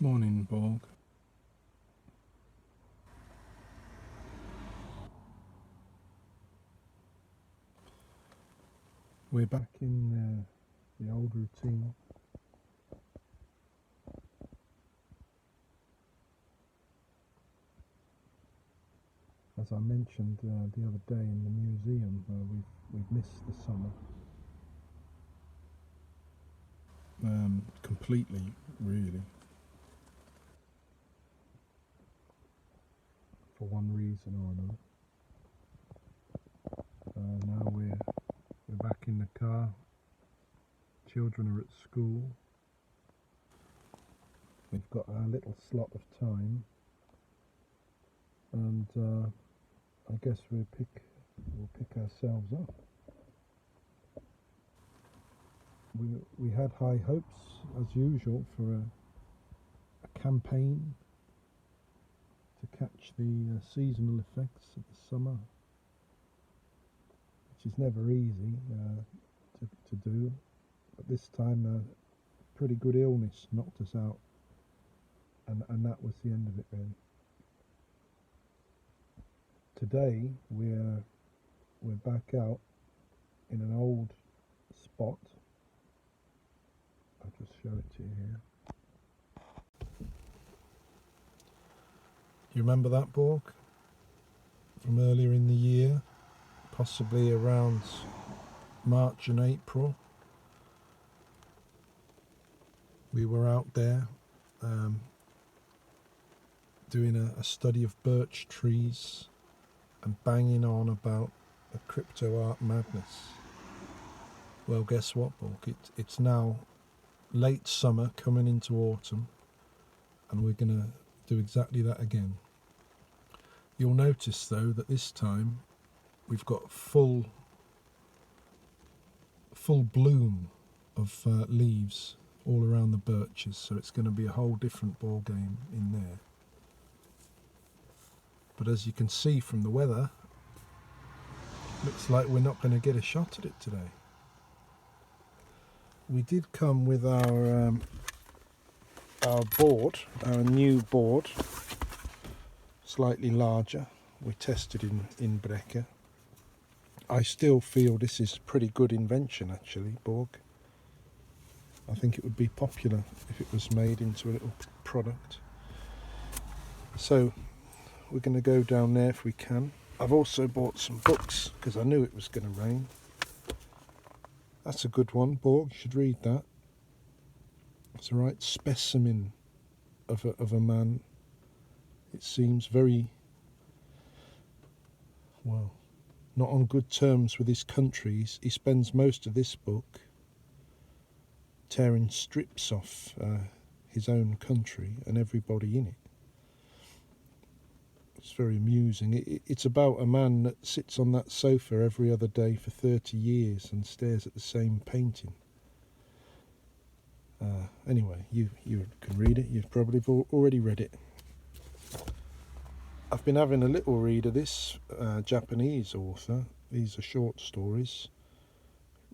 Morning, Borg. We're back in the old routine. As I mentioned the other day in the museum, we've missed the summer completely, really, for one reason or another. Now we're back in the car. Children are at school. We've got our little slot of time, and I guess we'll pick ourselves up. We had high hopes, as usual, for a campaign to catch the seasonal effects of the summer, which is never easy to do. But this time, a pretty good illness knocked us out, and that was the end of it, really. Today we're back out in an old spot. I'll just show it to you here. You remember that, Borg? From earlier in the year, possibly around March and April. We were out there doing a study of birch trees and banging on about the crypto art madness. Well, guess what, Borg? It's now late summer coming into autumn, and we're going to do exactly that again. You'll notice, though, that this time we've got full bloom of leaves all around the birches, so it's going to be a whole different ball game in there. But as you can see from the weather, looks like we're not going to get a shot at it today. We did come with our board, our new board, slightly larger. We tested in Brecke. I still feel this is a pretty good invention, actually, Borg. I think it would be popular if it was made into a little product. So we're going to go down there if we can. I've also bought some books because I knew it was going to rain. That's a good one, Borg. You should read that. It's a right specimen of a man. It seems very, well, not on good terms with his country. He spends most of this book tearing strips off his own country and everybody in it. It's very amusing. It's about a man that sits on that sofa every other day for 30 years and stares at the same painting. Anyway, you can read it. You've probably already read it. I've been having a little read of this Japanese author. These are short stories.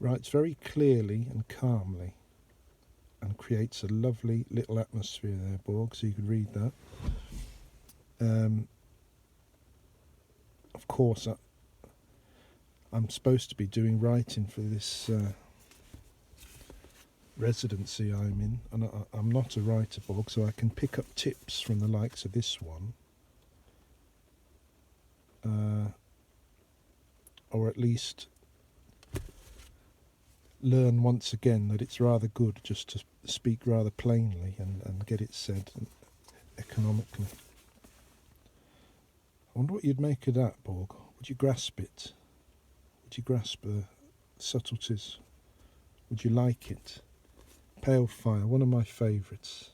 Writes very clearly and calmly and creates a lovely little atmosphere there, Borg, so you can read that. Of course, I'm supposed to be doing writing for this residency I'm in, and I'm not a writer, Borg, so I can pick up tips from the likes of this one, or at least learn once again that it's rather good just to speak rather plainly and get it said economically. I wonder what you'd make of that, Borg. Would you grasp it? Would you grasp the subtleties? Would you like it? Pale Fire, one of my favourites.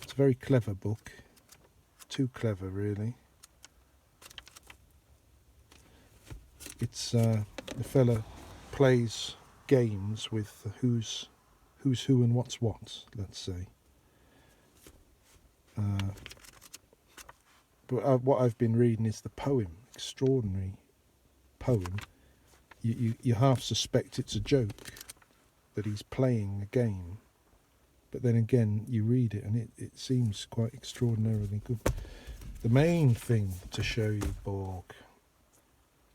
It's a very clever book. Too clever, really. It's the fella plays games with who's who and what's what, let's say. But what I've been reading is the poem, extraordinary poem. You half suspect it's a joke, that he's playing a game, But then again, you read it and it seems quite extraordinarily good. The main thing to show you, Borg,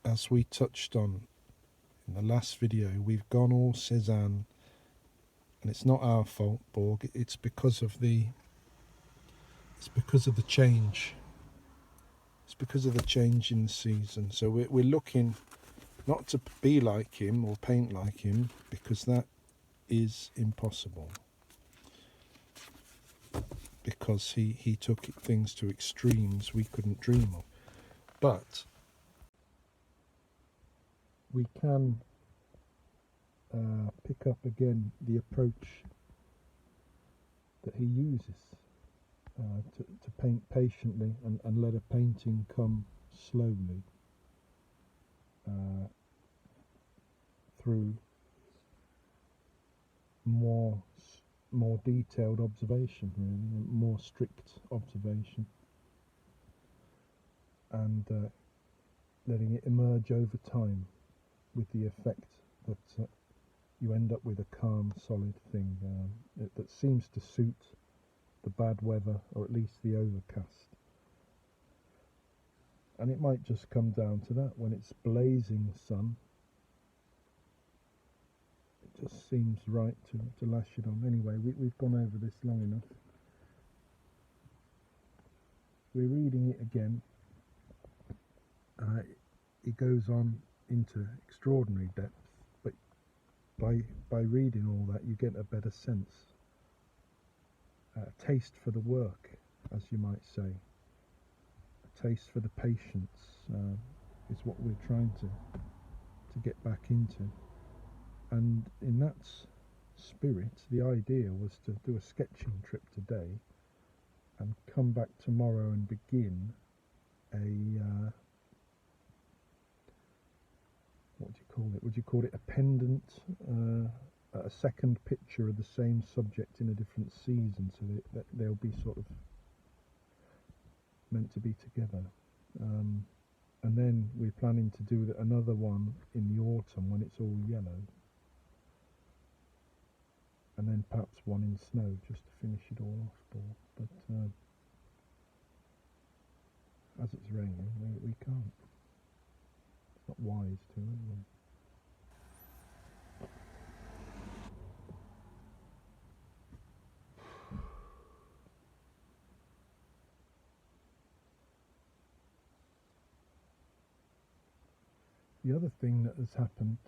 as we touched on in the last video, we've gone all Cézanne, and it's not our fault, Borg. It's because of the change. It's because of the change in the season. So we're looking not to be like him or paint like him, because that is impossible. Because he took things to extremes we couldn't dream of. But we can pick up again the approach that he uses to paint patiently and let a painting come slowly through more detailed observation, really, more strict observation, and letting it emerge over time with the effect that you end up with a calm, solid thing that seems to suit the bad weather, or at least the overcast. And it might just come down to that. When it's blazing sun, it just seems right to lash it on. Anyway, we've gone over this long enough. We're reading it again. It goes on into extraordinary depth, but by reading all that, you get a better sense, a taste for the work, as you might say, a taste for the patience is what we're trying to get back into. And in that spirit, the idea was to do a sketching trip today and come back tomorrow and begin a what do you call it? Would you call it a pendant? A second picture of the same subject in a different season, so that they'll be sort of meant to be together. And then we're planning to do another one in the autumn when it's all yellow. And then perhaps one in snow, just to finish it all off. But as it's raining, we can't. It's not wise to, anyway. The other thing that has happened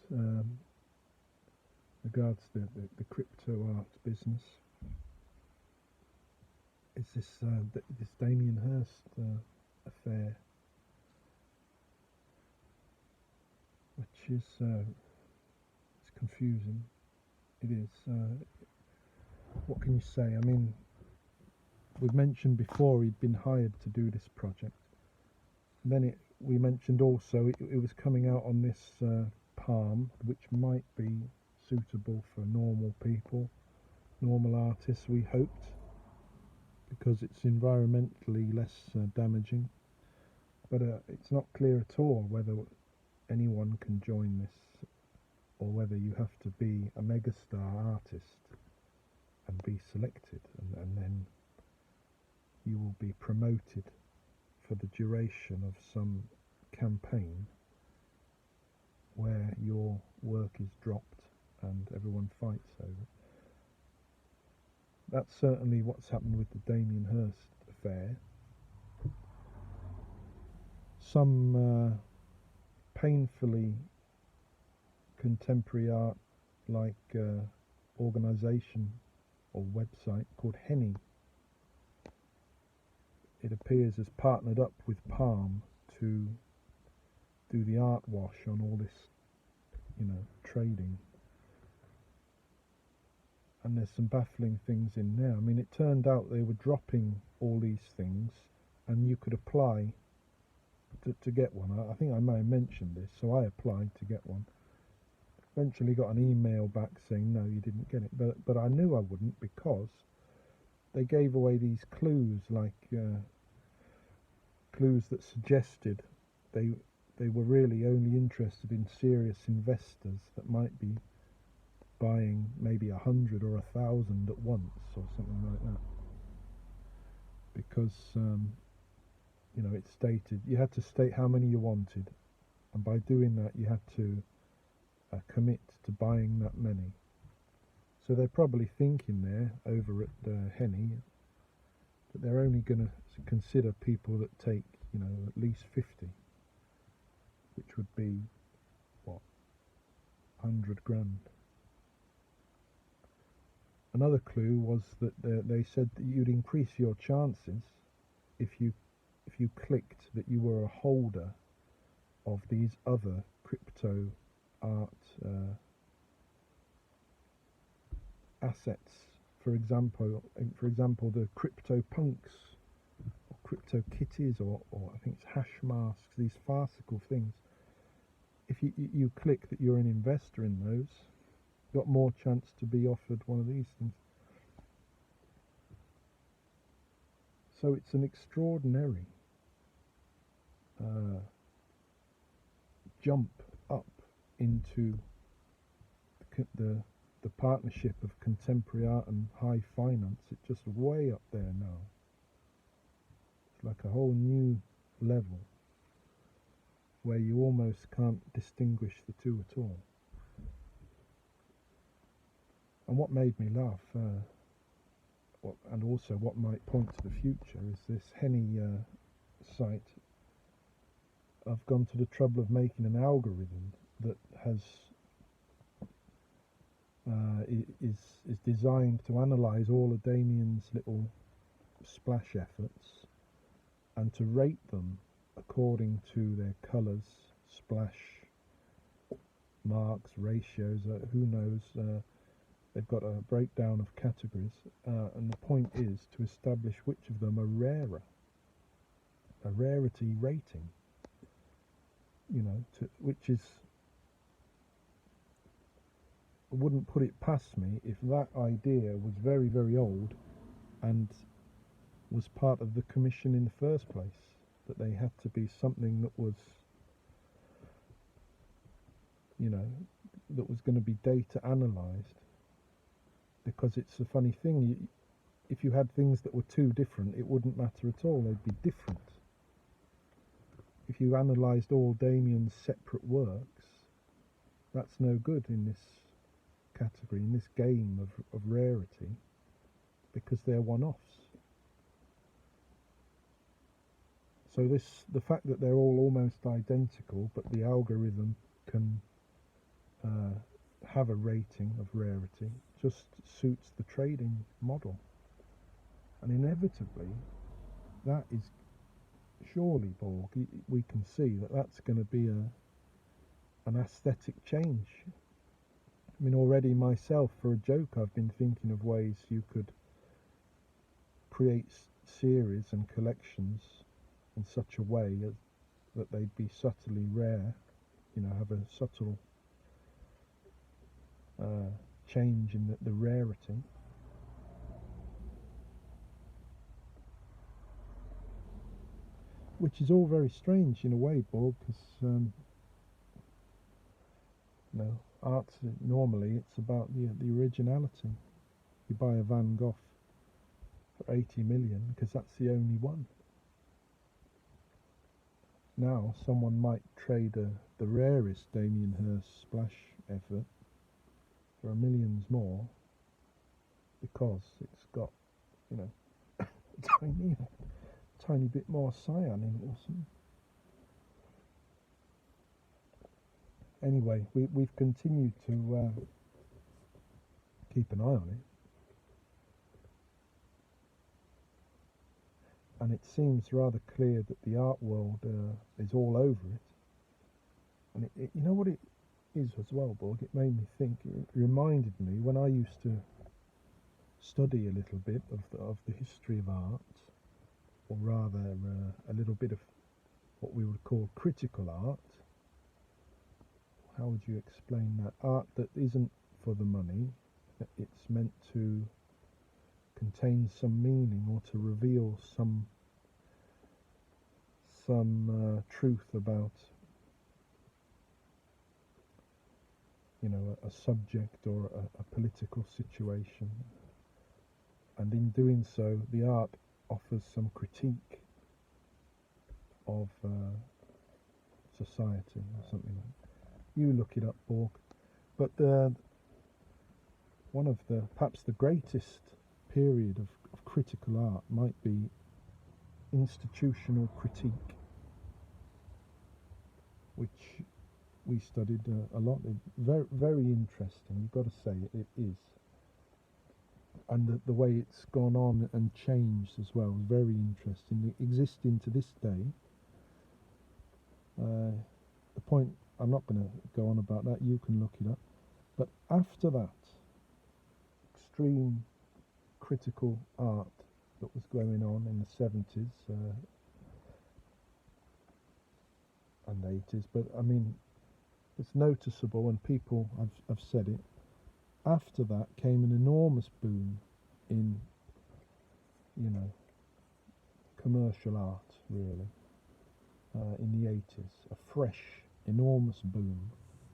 regards the crypto art business is this Damien Hirst affair, which is it's confusing. It is. What can you say? I mean, we've mentioned before he'd been hired to do this project. And then we mentioned also it was coming out on this palm, which might be suitable for normal people, normal artists, we hoped, because it's environmentally less damaging. But it's not clear at all whether anyone can join this, or whether you have to be a megastar artist and be selected, and then you will be promoted for the duration of some campaign where your work is dropped and everyone fights over it. That's certainly what's happened with the Damien Hirst affair. Some painfully contemporary art like organisation or website called Henny, it appears, has partnered up with Palm to do the art wash on all this, trading. And there's some baffling things in there. I mean, it turned out they were dropping all these things, and you could apply to get one. I think I may have mentioned this, so I applied to get one. Eventually got an email back saying no, you didn't get it, but I knew I wouldn't, because they gave away these clues, like clues that suggested they were really only interested in serious investors that might be buying maybe 100 or 1,000 at once or something like that, because you know, it stated you had to state how many you wanted, and by doing that you had to commit to buying that many. So they're probably thinking there over at Henny that they're only going to consider people that take, you know, at least 50, which would be what, 100 grand. Another clue was that they said that you'd increase your chances if you clicked that you were a holder of these other crypto art assets. For example, the crypto punks or crypto kitties, or I think it's hash masks. These farcical things. If you click that you're an investor in those, you've got more chance to be offered one of these things. So it's an extraordinary jump up into the partnership of contemporary art and high finance. It's just way up there now. It's like a whole new level where you almost can't distinguish the two at all. And what made me laugh, and also what might point to the future, is this Henny site. I've gone to the trouble of making an algorithm that has is designed to analyse all of Damien's little splash efforts and to rate them according to their colours, splash marks, ratios, who knows. They've got a breakdown of categories, and the point is to establish which of them are rarer, a rarity rating, you know, which is, I wouldn't put it past me if that idea was very, very old and was part of the commission in the first place, that they had to be something that was, you know, that was going to be data analysed. Because it's a funny thing, if you had things that were too different, it wouldn't matter at all, they'd be different. If you analysed all Damien's separate works, that's no good in this category, in this game of rarity, because they're one-offs. So the fact that they're all almost identical, but the algorithm can have a rating of rarity, just suits the trading model. And inevitably, that is surely, Borg, we can see that that's going to be an aesthetic change. I mean, already myself, for a joke, I've been thinking of ways you could create series and collections in such a way that they'd be subtly rare, you know, have a subtle change in the rarity. Which is all very strange in a way, Borg, because you know, art, normally it's about the originality. You buy a Van Gogh for 80 million because that's the only one. Now someone might trade the rarest Damien Hirst splash effort for millions more because it's got, you know, tiny bit more cyan in it or something. Anyway, we've continued to keep an eye on it, and it seems rather clear that the art world is all over it. And you know what it is as well, Borg? It made me think. It reminded me when I used to study a little bit of the history of art, or rather a little bit of what we would call critical art. How would you explain that? Art that isn't for the money, it's meant to contain some meaning or to reveal some truth about, you know, a subject or a political situation, and in doing so the art offers some critique of society or something like that. You look it up, Borg. But one of the, perhaps the greatest period of critical art might be institutional critique, which we studied a lot. Very, very interesting, you've got to say it is. And the way it's gone on and changed as well is very interesting, existing to this day. The point, I'm not going to go on about that, you can look it up. But after that, extreme critical art that was going on in the 70s and 80s, but I mean, it's noticeable, and people have said it. After that came an enormous boom in, you know, commercial art, really, in the 80s. A fresh, enormous boom,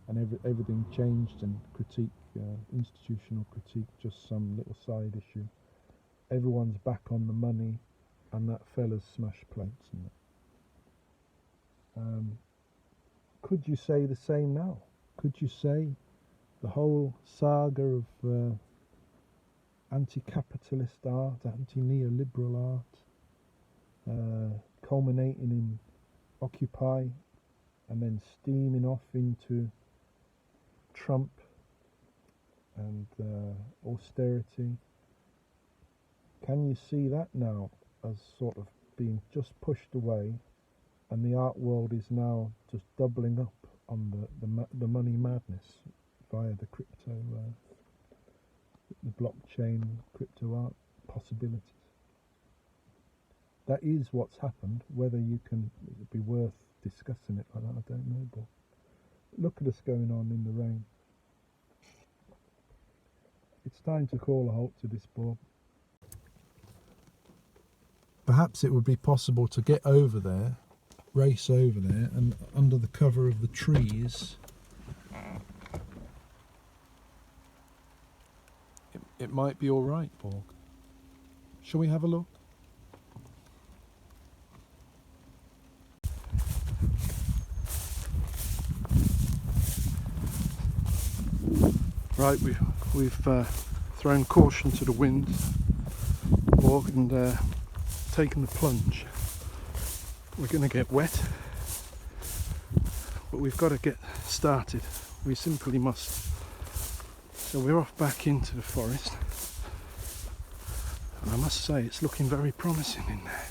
and everything changed, and critique, institutional critique, just some little side issue. Everyone's back on the money, and that fella's smash plates and that. Could you say the same now? Could you say the whole saga of anti-capitalist art, anti-neoliberal art, culminating in Occupy and then steaming off into Trump and austerity, can you see that now as sort of being just pushed away, and the art world is now just doubling up on the money madness via the crypto, the blockchain, crypto art possibilities? That is what's happened. Whether you can, it'd be worth discussing it like that, I don't know. But look at us going on in the rain. It's time to call a halt to this, Bob. Perhaps it would be possible to get over there, race over there, and under the cover of the trees, it might be all right, Borg. Shall we have a look? Right, we've thrown caution to the wind, Borg, and taken the plunge. We're going to get wet, but we've got to get started. We simply must. So we're off back into the forest, and I must say it's looking very promising in there.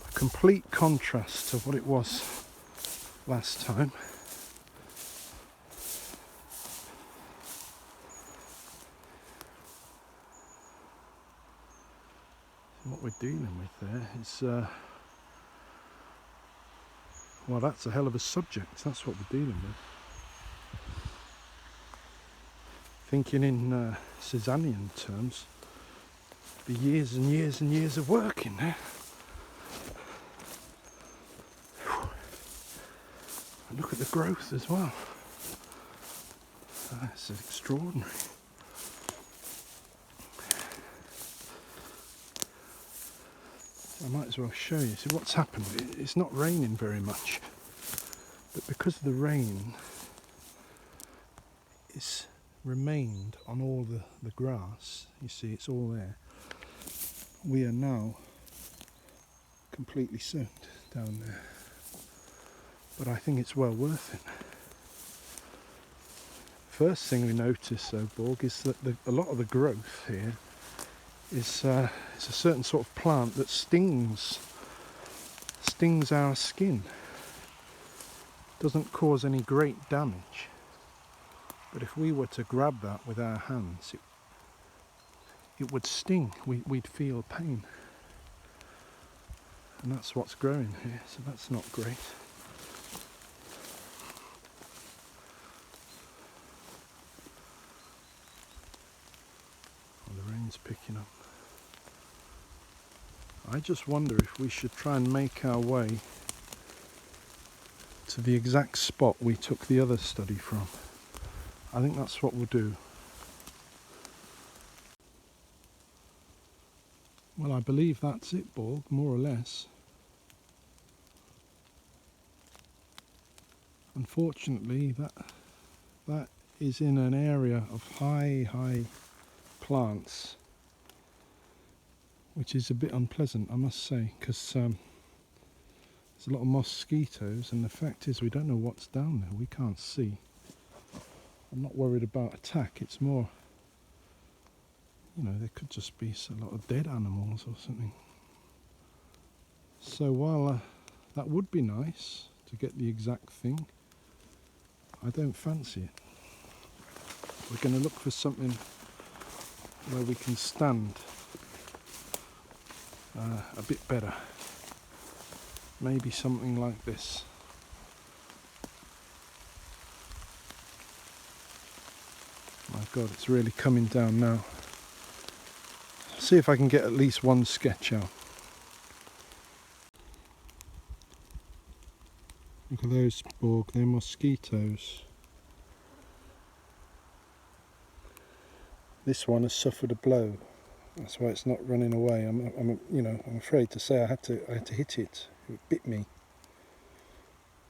A complete contrast to what it was last time. What we're dealing with there is, well, that's a hell of a subject. That's what we're dealing with. Thinking in Cézannean terms, the years and years and years of work in there. And look at the growth as well. That's extraordinary. I might as well show you. See what's happened. It's not raining very much, but because of the rain, it's remained on all the grass. You see, it's all there. We are now completely soaked down there, but I think it's well worth it. First thing we notice, though, Borg, is that a lot of the growth here is it's a certain sort of plant that stings our skin. Doesn't cause any great damage, but if we were to grab that with our hands, it would sting. We'd feel pain, and that's what's growing here. So that's not great. Oh, the rain's picking up. I just wonder if we should try and make our way to the exact spot we took the other study from. I think that's what we'll do. Well, I believe that's it, Borg, more or less. Unfortunately, that is in an area of high plants, which is a bit unpleasant, I must say, because there's a lot of mosquitoes, and the fact is we don't know what's down there. We can't see. I'm not worried about attack. It's more, you know, there could just be a lot of dead animals or something. So while that would be nice to get the exact thing, I don't fancy it. We're going to look for something where we can stand a bit better. Maybe something like this. My God, it's really coming down now. See if I can get at least one sketch out. Look at those, Borg, they're mosquitoes. This one has suffered a blow. That's why it's not running away. I'm afraid to say I had to hit it. It bit me. It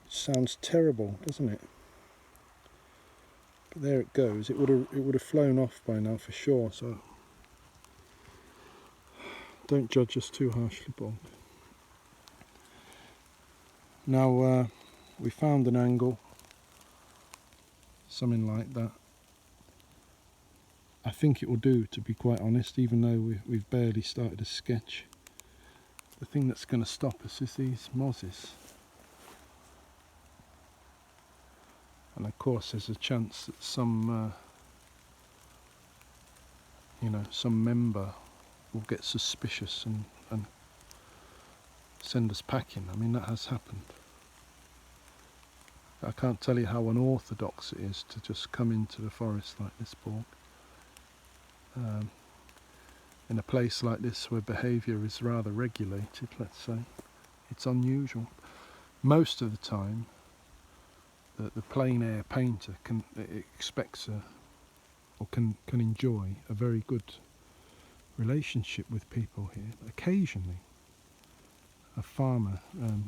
sounds terrible, doesn't it? But there it goes. It would have flown off by now for sure. So don't judge us too harshly, Borg. Now we found an angle, something like that. I think it will do, to be quite honest, even though we've barely started a sketch. The thing that's going to stop us is these mozzies. And of course there's a chance that some member will get suspicious and send us packing. I mean, that has happened. I can't tell you how unorthodox it is to just come into the forest like this, Borg. In a place like this where behaviour is rather regulated, let's say, it's unusual. Most of the time, the plein air painter can enjoy a very good relationship with people here. But occasionally, a farmer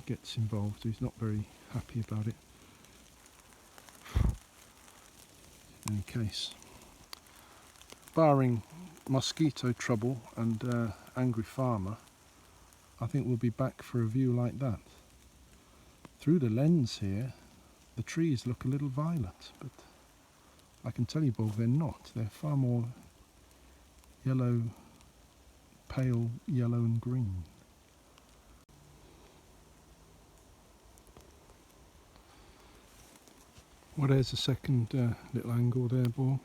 gets involved who's not very happy about it. In any case, barring mosquito trouble and angry farmer, I think we'll be back for a view like that. Through the lens here, the trees look a little violet, but I can tell you, Borg, they're not. They're far more yellow, pale yellow and green. Well, there's a second little angle there, Borg,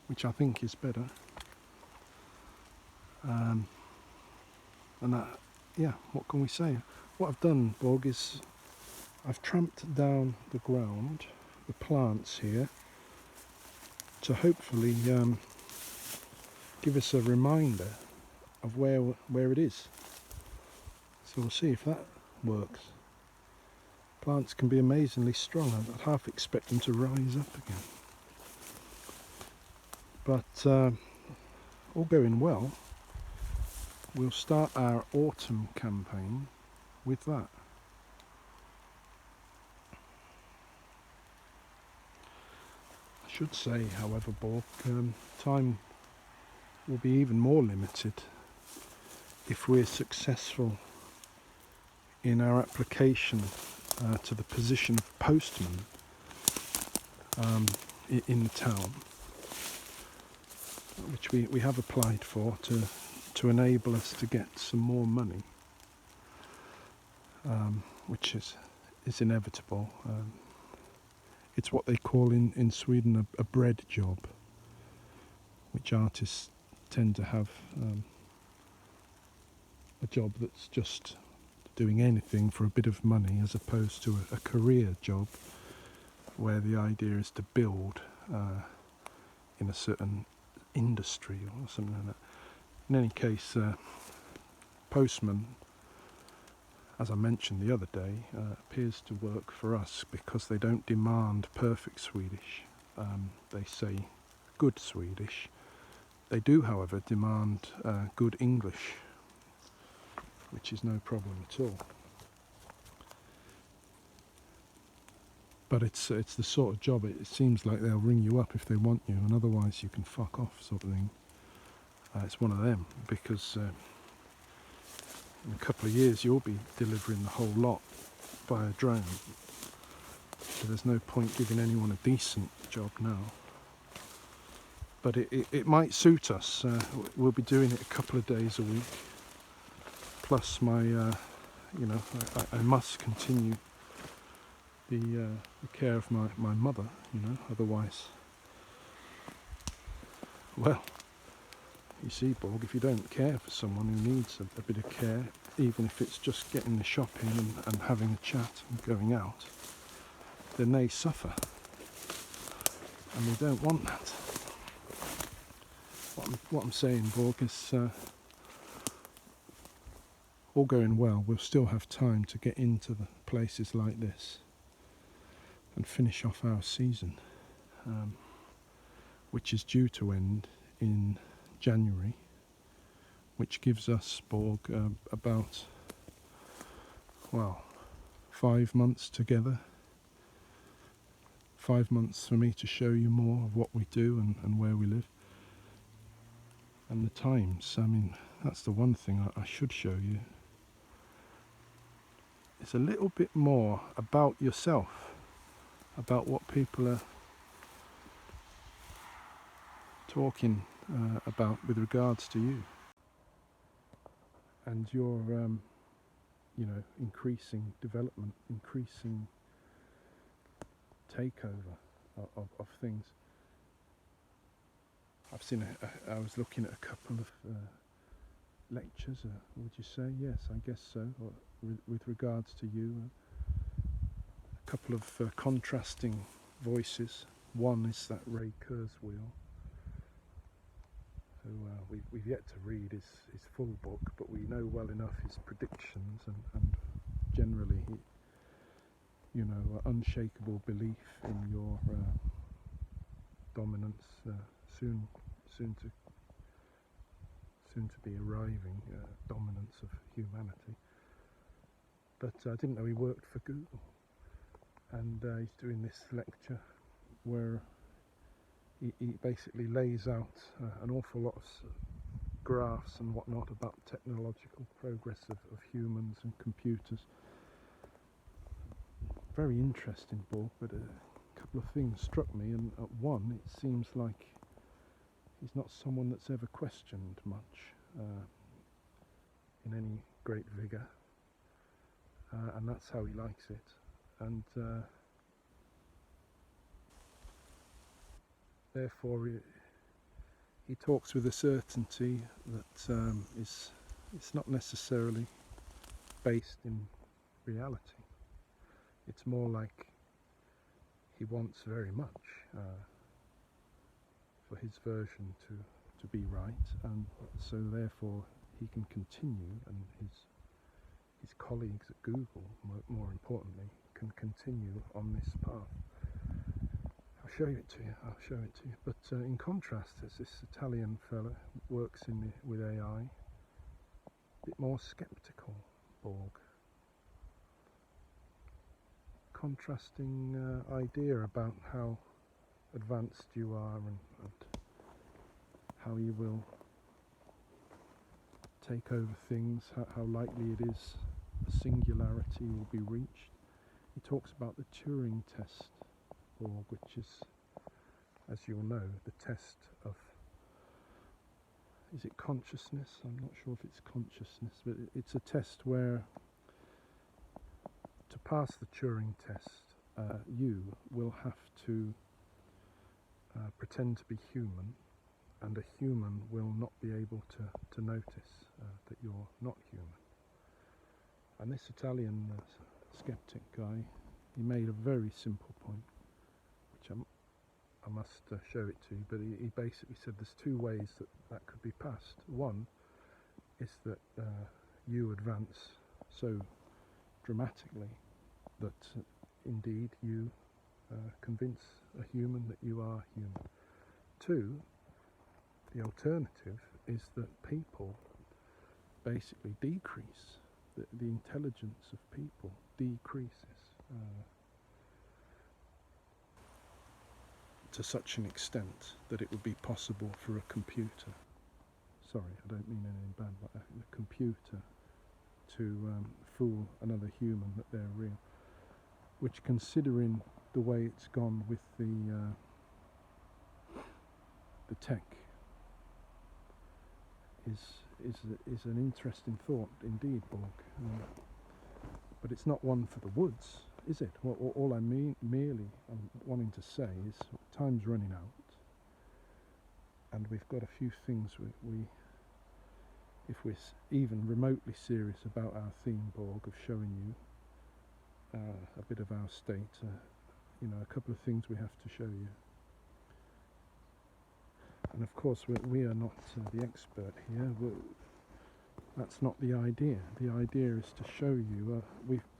which I think is better. And that, yeah, what can we say? What I've done, Borg, is I've tramped down the ground, the plants here, to hopefully give us a reminder of where it is. So we'll see if that works. Plants can be amazingly strong. I'd half expect them to rise up again. But all going well, we'll start our autumn campaign with that. I should say, however, Borg, time will be even more limited if we're successful in our application to the position of postman in the town, which we have applied for to enable us to get some more money, which is inevitable. It's what they call in Sweden a bread job, which artists tend to have, a job that's just doing anything for a bit of money, as opposed to a career job where the idea is to build in a certain industry or something like that. In any case, postman as I mentioned the other day, appears to work for us because they don't demand perfect Swedish. They say good Swedish. They do, however, demand good English, which is no problem at all. But it's the sort of job, it seems like they'll ring you up if they want you, and otherwise you can fuck off, sort of thing. It's one of them, because in a couple of years you'll be delivering the whole lot by a drone. So there's no point giving anyone a decent job now. But it might suit us. We'll be doing it a couple of days a week. Plus my, I must continue the care of my mother, otherwise, well, you see, Borg, if you don't care for someone who needs a bit of care, even if it's just getting the shopping and having a chat and going out, then they suffer. And we don't want that. What I'm saying, Borg, is all going well, we'll still have time to get into the places like this and finish off our season, which is due to end in January, which gives us, Borg, about, 5 months together. 5 months for me to show you more of what we do and where we live. And the times, that's the one thing I should show you. It's a little bit more about yourself, about what people are talking about with regards to you and your increasing development, increasing takeover of things. I've seen I was looking at a couple of lectures, would you say? Yes, I guess so, or with regards to you. A couple of contrasting voices. One is that Ray Kurzweil, who we've yet to read his full book, but we know well enough his predictions and generally unshakable belief in your dominance, soon to be arriving dominance of humanity. But I didn't know he worked for Google, and he's doing this lecture where he basically lays out an awful lot of graphs and whatnot about technological progress of humans and computers. Very interesting book, but a couple of things struck me, and one, it seems like he's not someone that's ever questioned much in any great vigour, and that's how he likes it. And therefore he talks with a certainty that it's not necessarily based in reality. It's more like he wants very much for his version to be right, and so therefore he can continue, and his colleagues at Google, more importantly, can continue on this path. I'll show it to you. But in contrast, there's this Italian fella works with AI, a bit more sceptical, Borg. Contrasting idea about how advanced you are and how you will take over things, how likely it is a singularity will be reached. He talks about the Turing test, Borg, which is, as you'll know, the test of, is it consciousness? I'm not sure if it's consciousness, but it's a test where, to pass the Turing test, you will have to pretend to be human, and a human will not be able to notice that you're not human. And this Italian skeptic guy, he made a very simple point, which I must show it to you, but he basically said there's two ways that could be passed. One is that you advance so dramatically that indeed you convince a human that you are human. 2, the alternative is that people basically decrease. The intelligence of people decreases to such an extent that it would be possible for a computer, sorry, I don't mean anything bad, but a computer to fool another human that they're real, which, considering the way it's gone with the tech, is an interesting thought indeed, Borg. But it's not one for the woods, is it? All I'm wanting to say is time's running out, and we've got a few things we if we're even remotely serious about our theme, Borg, of showing you a bit of our state, a couple of things we have to show you. And of course we are not the expert here. That's not the idea. The idea is to show you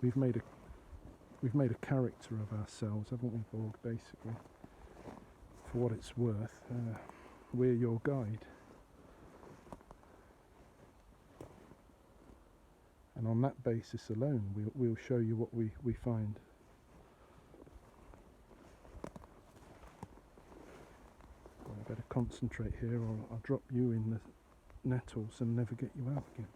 we've made a character of ourselves, haven't we, Borg? Basically, for what it's worth, we're your guide, and on that basis alone, we'll show you what we find. I better concentrate here, or I'll drop you in the nettles and never get you out again.